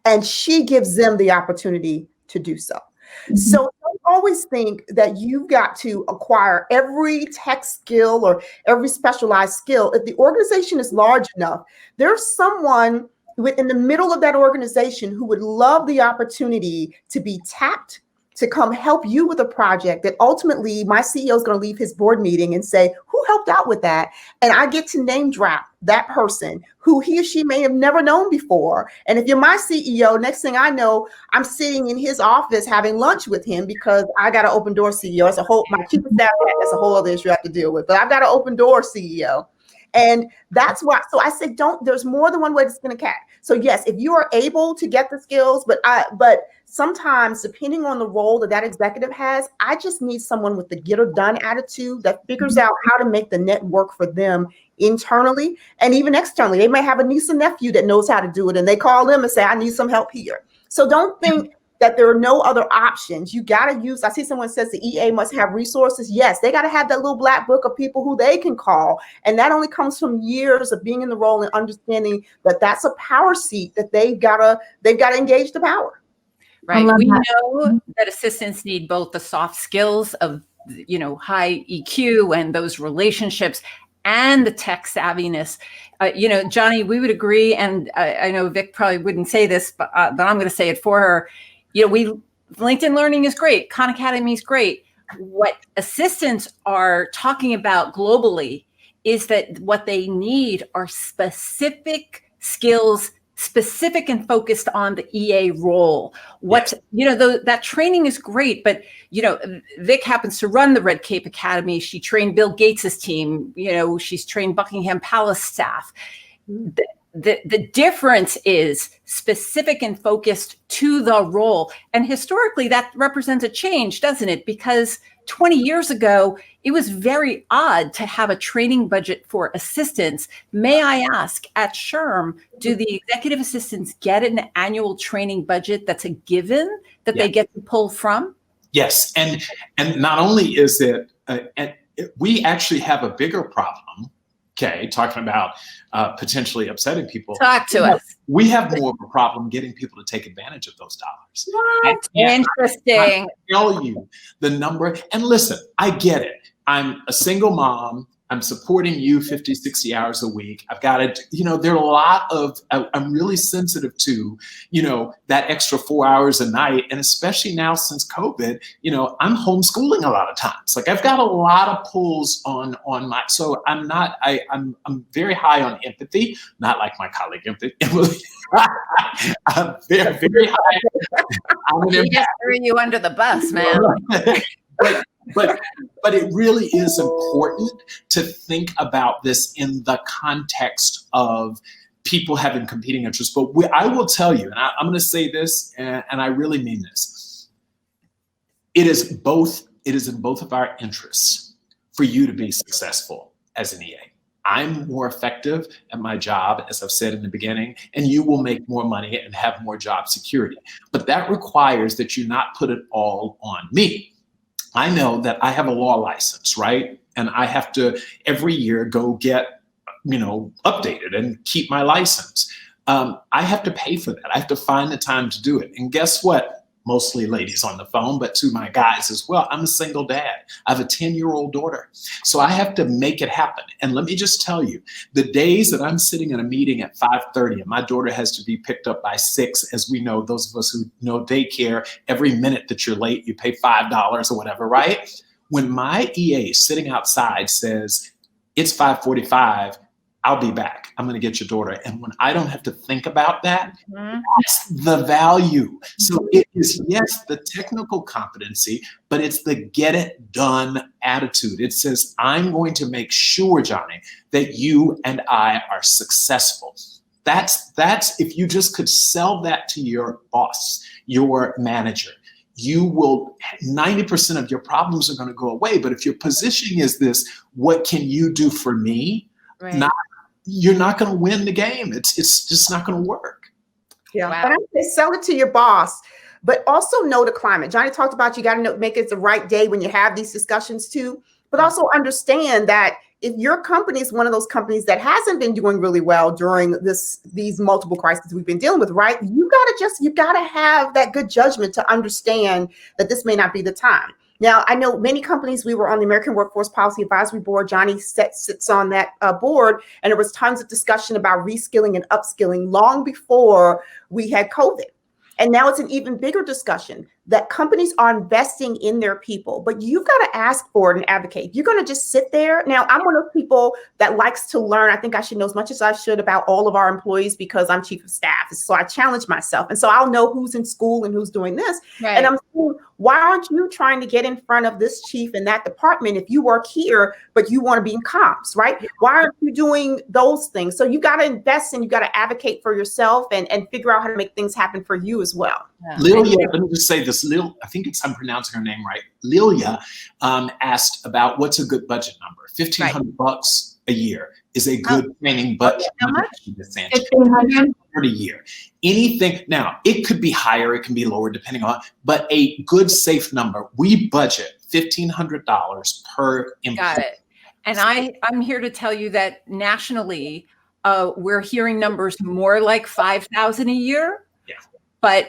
and she gives them the opportunity to do so. Mm-hmm. So don't always think that you've got to acquire every tech skill or every specialized skill. If the organization is large enough, there's someone in the middle of that organization who would love the opportunity to be tapped to come help you with a project that ultimately my CEO is going to leave his board meeting and say, who helped out with that? And I get to name drop that person who he or she may have never known before. And if you're my CEO, next thing I know, I'm sitting in his office having lunch with him because I got an open door CEO. It's my chief of staff, that's a whole other issue I have to deal with, but I've got an open door CEO. And that's why, so I said, there's more than one way to skin a cat. So yes, if you are able to get the skills, but sometimes depending on the role that executive has, I just need someone with the get it done attitude that figures out how to make the net work for them internally and even externally. They may have a niece and nephew that knows how to do it, and they call them and say, I need some help here. So don't think that there are no other options. You got to use, I see someone says the EA must have resources. Yes, they got to have that little black book of people who they can call. And that only comes from years of being in the role and understanding that that's a power seat that they've got to engage the power. Right. We know that assistants need both the soft skills of, high EQ and those relationships and the tech savviness. Johnny, we would agree. And I know Vic probably wouldn't say this, but I'm going to say it for her. LinkedIn Learning is great. Khan Academy is great. What assistants are talking about globally is that what they need are specific skills, specific and focused on the EA role. That training is great, but Vic happens to run the Red Cape Academy. She trained Bill Gates's team. She's trained Buckingham Palace staff. The difference is specific and focused to the role. And historically, that represents a change, doesn't it? Because 20 years ago, it was very odd to have a training budget for assistants. May I ask, at SHRM, do the executive assistants get an annual training budget that's a given that they get to pull from? Yes. And not only is it, we actually have a bigger problem. Okay, talking about potentially upsetting people. Talk to us. We have more of a problem getting people to take advantage of those dollars. What? Interesting. I tell you the number. And listen, I get it. I'm a single mom. I'm supporting you 50, 60 hours a week. I've got to, there are a lot of, I'm really sensitive to, that extra 4 hours a night. And especially now since COVID, I'm homeschooling a lot of times. Like I've got a lot of pulls on my, so I'm very high on empathy, not like my colleague Emily. I'm very, very high. He just threw you under the bus, man. But it really is important to think about this in the context of people having competing interests. But I will tell you, and I'm going to say this, and I really mean this. It is in both of our interests for you to be successful as an EA. I'm more effective at my job, as I've said in the beginning, and you will make more money and have more job security. But that requires that you not put it all on me. I know that I have a law license, right? And I have to every year go get, updated and keep my license. I have to pay for that. I have to find the time to do it. And guess what? Mostly ladies on the phone, but to my guys as well. I'm a single dad. I have a 10-year-old daughter. So I have to make it happen. And let me just tell you, the days that I'm sitting in a meeting at 5:30 and my daughter has to be picked up by 6, as we know, those of us who know daycare, every minute that you're late, you pay $5 or whatever, right? When my EA sitting outside says, it's 5:45, I'll be back. I'm going to get your daughter. And when I don't have to think about that, that's the value. So it is, yes, the technical competency, but it's the get it done attitude. It says, I'm going to make sure, Johnny, that you and I are successful. That's if you just could sell that to your boss, your manager, you will, 90% of your problems are going to go away. But if your positioning is this, what can you do for me? Right. You're not going to win the game. It's just not going to work. Yeah, wow. But I say sell it to your boss, but also know the climate. Johnny talked about you got to make it the right day when you have these discussions too, but also understand that if your company is one of those companies that hasn't been doing really well during these multiple crises we've been dealing with, right? You got to have that good judgment to understand that this may not be the time. Now, I know many companies, we were on the American Workforce Policy Advisory Board. Johnny sits on that board, and there was tons of discussion about reskilling and upskilling long before we had COVID. And now it's an even bigger discussion that companies are investing in their people, but you've got to ask for it and advocate. You're going to just sit there. Now, I'm one of those people that likes to learn. I think I should know as much as I should about all of our employees because I'm chief of staff. So I challenge myself. And so I'll know who's in school and who's doing this. Right. And I'm saying, why aren't you trying to get in front of this chief in that department if you work here, but you want to be in comms, right? Why aren't you doing those things? So you got to invest and you got to advocate for yourself and figure out how to make things happen for you as well. Yeah. Lilia, let me just say this. I think I'm pronouncing her name right. Lilia asked about what's a good budget number. $1,500 a year is a good training budget. How much? $1,500 a year. Anything now, it could be higher, it can be lower, depending on. But a good safe number. We budget $1,500 per employee. Got it. And I'm here to tell you that nationally, we're hearing numbers more like 5,000 a year. Yeah. But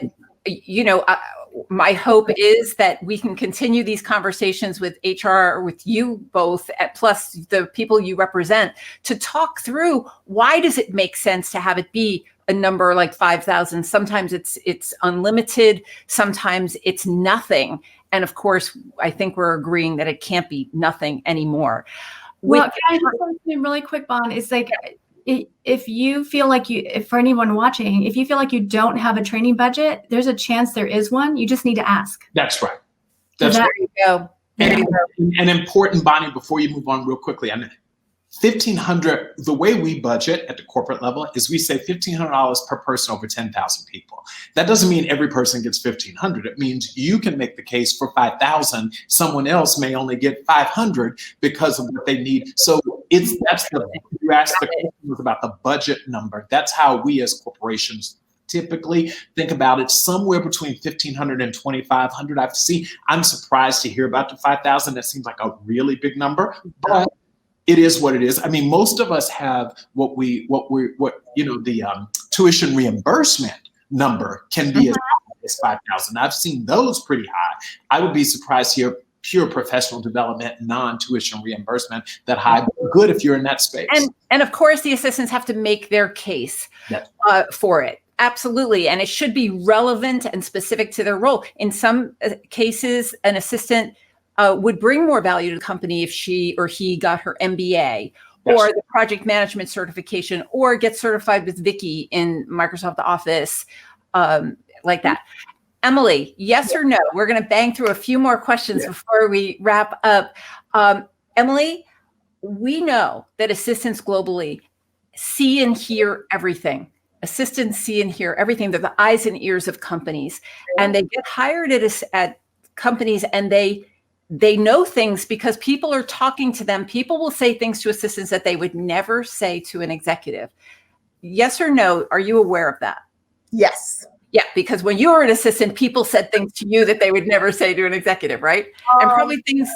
my hope is that we can continue these conversations with HR, with you both, plus the people you represent, to talk through why does it make sense to have it be a number like 5,000. Sometimes it's unlimited, sometimes it's nothing. And of course, I think we're agreeing that it can't be nothing anymore. Well, can I just say really quick, Bon? It's like, if you feel like for anyone watching, if you feel like you don't have a training budget, there's a chance there is one. You just need to ask. That's right. There you go. And important, Bonnie, before you move on real quickly, $1,500, the way we budget at the corporate level is we say $1,500 per person over 10,000 people. That doesn't mean every person gets $1,500. It means you can make the case for 5,000. Someone else may only get 500 because of what they need. So you asked the question was about the budget number. That's how we as corporations typically think about it, somewhere between 1,500 and 2,500. I'm surprised to hear about the 5,000. That seems like a really big number, but it is what it is. I mean, most of us have the tuition reimbursement number can be as high as 5,000. I've seen those pretty high. I would be surprised to hear pure professional development, non-tuition reimbursement, that high, good if you're in that space. And of course, the assistants have to make their case for it. Absolutely. And it should be relevant and specific to their role. In some cases, an assistant would bring more value to the company if she or he got her MBA or the project management certification, or get certified with Vickie in Microsoft Office, like that. Emily, yes or no? We're going to bang through a few more questions before we wrap up. Emily, we know that assistants globally see and hear everything. Assistants see and hear everything. They're the eyes and ears of companies, and they get hired at companies, and they know things because people are talking to them. People will say things to assistants that they would never say to an executive. Yes or no? Are you aware of that? Yes. Yeah, because when you were an assistant, people said things to you that they would never say to an executive, right? And probably people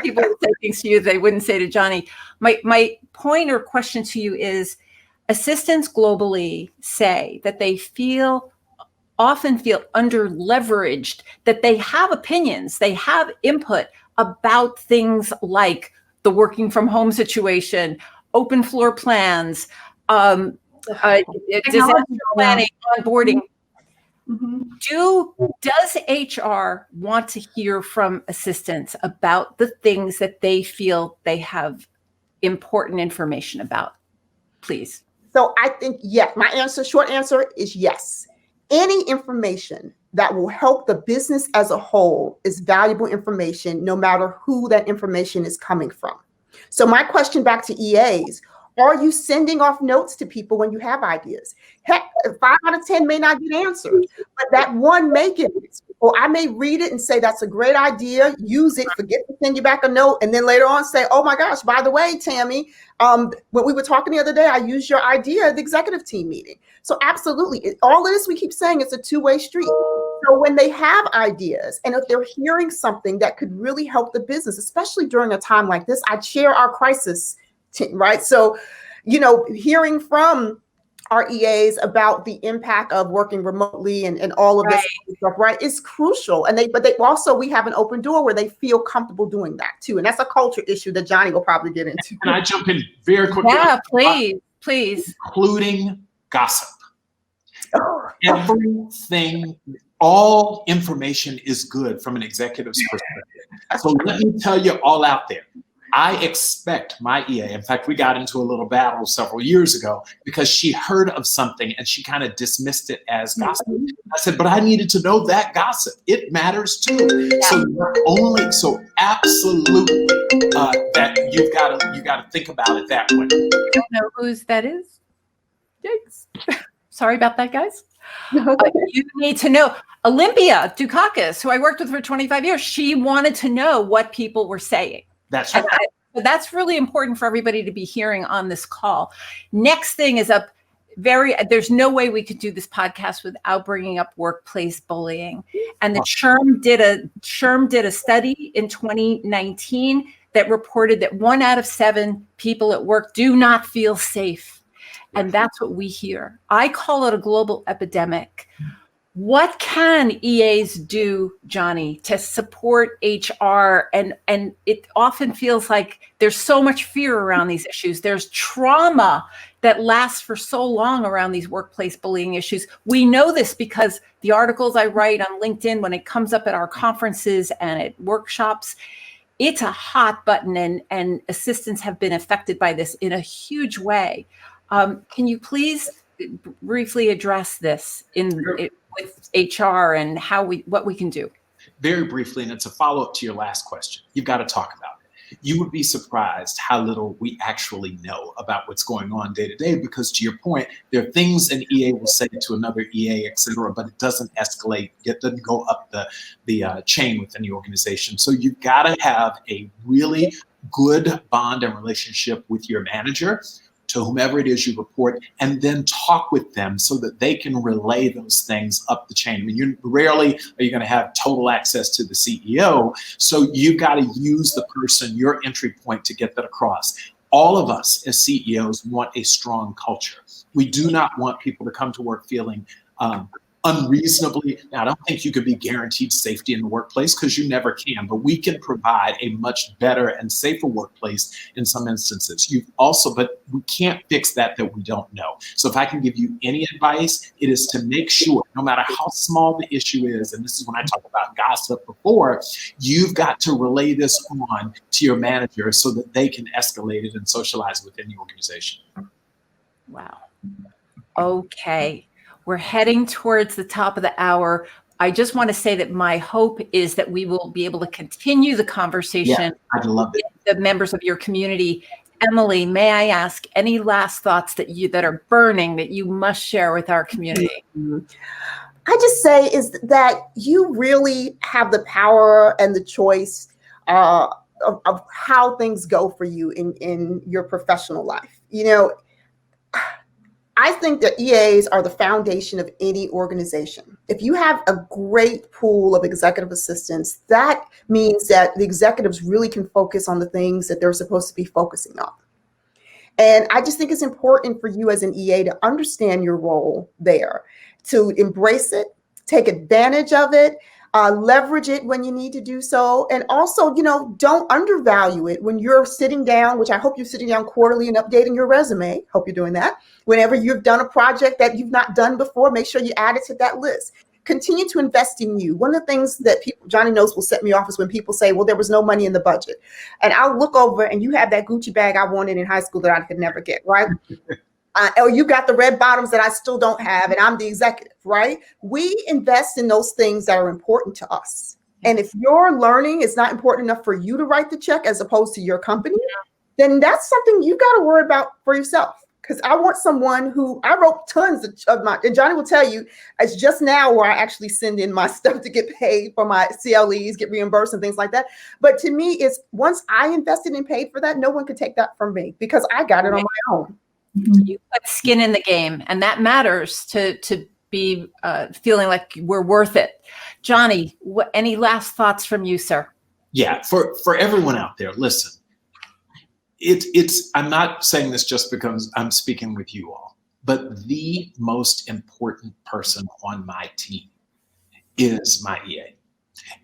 would say things to you that they wouldn't say to Johnny. My point or question to you is, assistants globally say that they often feel under leveraged, that they have opinions, they have input about things like the working from home situation, open floor plans, disaster planning, onboarding. Does HR want to hear from assistants about the things that they feel they have important information about? Please. So I think, yes, short answer is yes. Any information that will help the business as a whole is valuable information, no matter who that information is coming from. So my question back to EAs, are you sending off notes to people when you have ideas? Heck, 5 out of 10 may not get answered, but that one may get it. Or I may read it and say, that's a great idea, use it, forget to send you back a note, and then later on say, oh my gosh, by the way, Tammy, when we were talking the other day, I used your idea at the executive team meeting. So absolutely, all of this we keep saying, it's a two-way street. So when they have ideas, and if they're hearing something that could really help the business, especially during a time like this, I chair our crisis team, right? So, hearing from our EAs about the impact of working remotely and all of this stuff, right, is crucial. And we have an open door where they feel comfortable doing that too. And that's a culture issue that Johnny will probably get into. Can I jump in very quickly? Yeah, please. Including gossip. Everything, all information is good from an executive's perspective. So let me tell you all out there, I expect my EA, in fact, we got into a little battle several years ago because she heard of something and she kind of dismissed it as gossip. I said, but I needed to know that gossip. It matters too. Yeah. So absolutely that you got to think about it that way. You don't know whose that is? Yikes. Sorry about that, guys. You need to know. Olympia Dukakis, who I worked with for 25 years, she wanted to know what people were saying. That's right. That's really important for everybody to be hearing on this call. Next thing is there's no way we could do this podcast without bringing up workplace bullying. And the SHRM did a study in 2019 that reported that 1 out of 7 people at work do not feel safe. And that's what we hear. I call it a global epidemic. What can EAs do, Johnny, to support HR? And it often feels like there's so much fear around these issues. There's trauma that lasts for so long around these workplace bullying issues. We know this because the articles I write on LinkedIn, when it comes up at our conferences and at workshops, it's a hot button, and assistants have been affected by this in a huge way. Can you please briefly address this with HR and what we can do? Very briefly, and it's a follow-up to your last question. You've got to talk about it. You would be surprised how little we actually know about what's going on day to day, because to your point, there are things an EA will say to another EA, et cetera, but it doesn't escalate. It doesn't go up the chain within the organization. So you've got to have a really good bond and relationship with your manager, to whomever it is you report, and then talk with them so that they can relay those things up the chain. I mean, rarely are you going to have total access to the CEO, so you've got to use the person, your entry point, to get that across. All of us as CEOs want a strong culture. We do not want people to come to work feeling unreasonably. Now, I don't think you could be guaranteed safety in the workplace, because you never can, but we can provide a much better and safer workplace in some instances. But we can't fix that we don't know. So if I can give you any advice, it is to make sure, no matter how small the issue is, and this is when I talked about gossip before, you've got to relay this on to your manager so that they can escalate it and socialize within the organization. Wow. Okay. We're heading towards the top of the hour. I just want to say that my hope is that we will be able to continue the conversation I'd love it. with the members of your community. Emily, may I ask any last thoughts that are burning that you must share with our community? I just say is that you really have the power and the choice of how things go for you in your professional life. You know, I think that EAs are the foundation of any organization. If you have a great pool of executive assistants, that means that the executives really can focus on the things that they're supposed to be focusing on. And I just think it's important for you as an EA to understand your role there, to embrace it, take advantage of it, leverage it when you need to do so. And also, you know, don't undervalue it when you're sitting down, which I hope you're sitting down quarterly and updating your resume. Hope you're doing that. Whenever you've done a project that you've not done before, make sure you add it to that list. Continue to invest in you. One of the things that Johnny knows will set me off is when people say, well, there was no money in the budget. And I'll look over and you have that Gucci bag I wanted in high school that I could never get, right? Or you got the red bottoms that I still don't have, and I'm the executive, right? We invest in those things that are important to us. And if your learning is not important enough for you to write the check as opposed to your company, then that's something you got to worry about for yourself. Because I want someone who, I wrote tons of my, and Johnny will tell you, it's just now where I actually send in my stuff to get paid for my CLEs, get reimbursed and things like that. But to me, it's once I invested and paid for that, no one could take that from me because I got it on my own. You put skin in the game, and that matters to be feeling like we're worth it. Johnny, any last thoughts from you, sir? Yeah, for everyone out there, listen, I'm not saying this just because I'm speaking with you all, but the most important person on my team is my EA.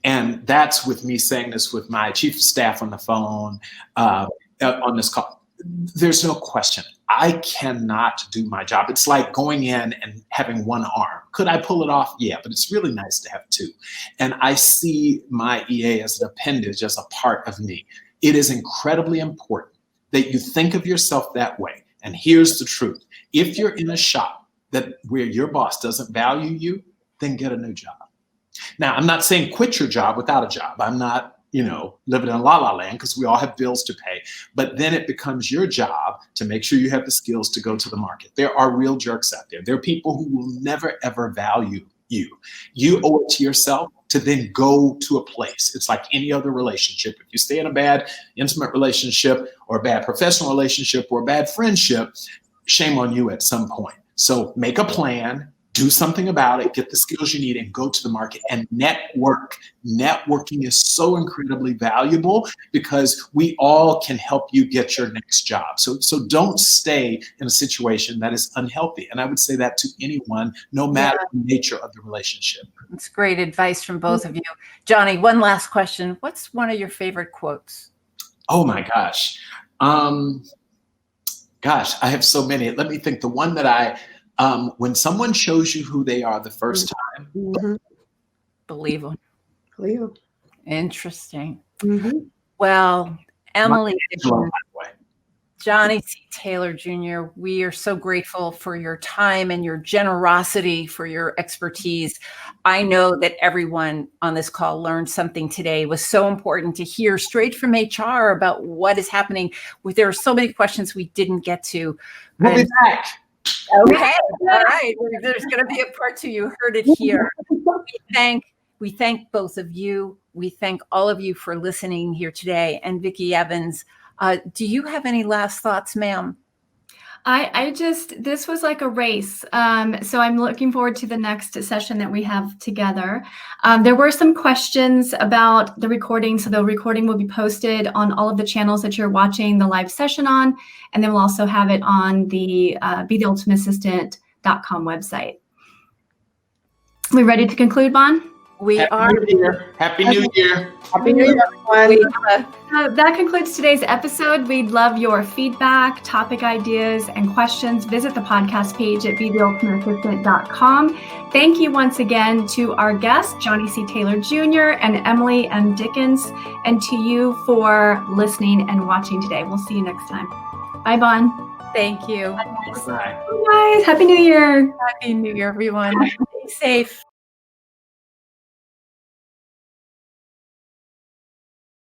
And that's with me saying this with my chief of staff on the phone on this call. There's no question. I cannot do my job. It's like going in and having one arm. Could I pull it off? Yeah, but it's really nice to have two. And I see my EA as an appendage, as a part of me. It is incredibly important that you think of yourself that way. And here's the truth. If you're in a shop where your boss doesn't value you, then get a new job. Now, I'm not saying quit your job without a job. I'm not, living in la la land, because we all have bills to pay. But then it becomes your job to make sure you have the skills to go to the market. There are real jerks out there. There are people who will never, ever value you. You owe it to yourself to then go to a place. It's like any other relationship. If you stay in a bad intimate relationship or a bad professional relationship or a bad friendship, shame on you at some point. So make a plan. Do something about it, get the skills you need, and go to the market and network. Networking is so incredibly valuable because we all can help you get your next job. So don't stay in a situation that is unhealthy. And I would say that to anyone, no matter the nature of the relationship. It's great advice from both of you. Johnny, one last question. What's one of your favorite quotes? Oh my gosh. I have so many. Let me think. The one that when someone shows you who they are the first time, believe them. Believe them. Interesting. Well, Emily, Johnny C. Taylor Jr., we are so grateful for your time and your generosity, for your expertise. I know that everyone on this call learned something today. It was so important to hear straight from HR about what is happening. There are so many questions we didn't get to. We'll be back. Okay, all right. There's going to be a part 2. You heard it here. We thank both of you. We thank all of you for listening here today. And Vickie Evans, do you have any last thoughts, ma'am? This was like a race. So I'm looking forward to the next session that we have together. There were some questions about the recording. So the recording will be posted on all of the channels that you're watching the live session on. And then we'll also have it on the BeTheUltimateAssistant.com website. We ready to conclude, Bon? We Happy are. New Year. Happy New Year. Happy New Year, everyone. That concludes today's episode. We'd love your feedback, topic ideas, and questions. Visit the podcast page at betheultimateassistant.com. Thank you once again to our guests, Johnny C. Taylor Jr. and Emily M. Dickens, and to you for listening and watching today. We'll see you next time. Bye, Bon. Thank you. Bye-bye. Bye, guys. Happy New Year. Happy New Year, everyone. Stay safe.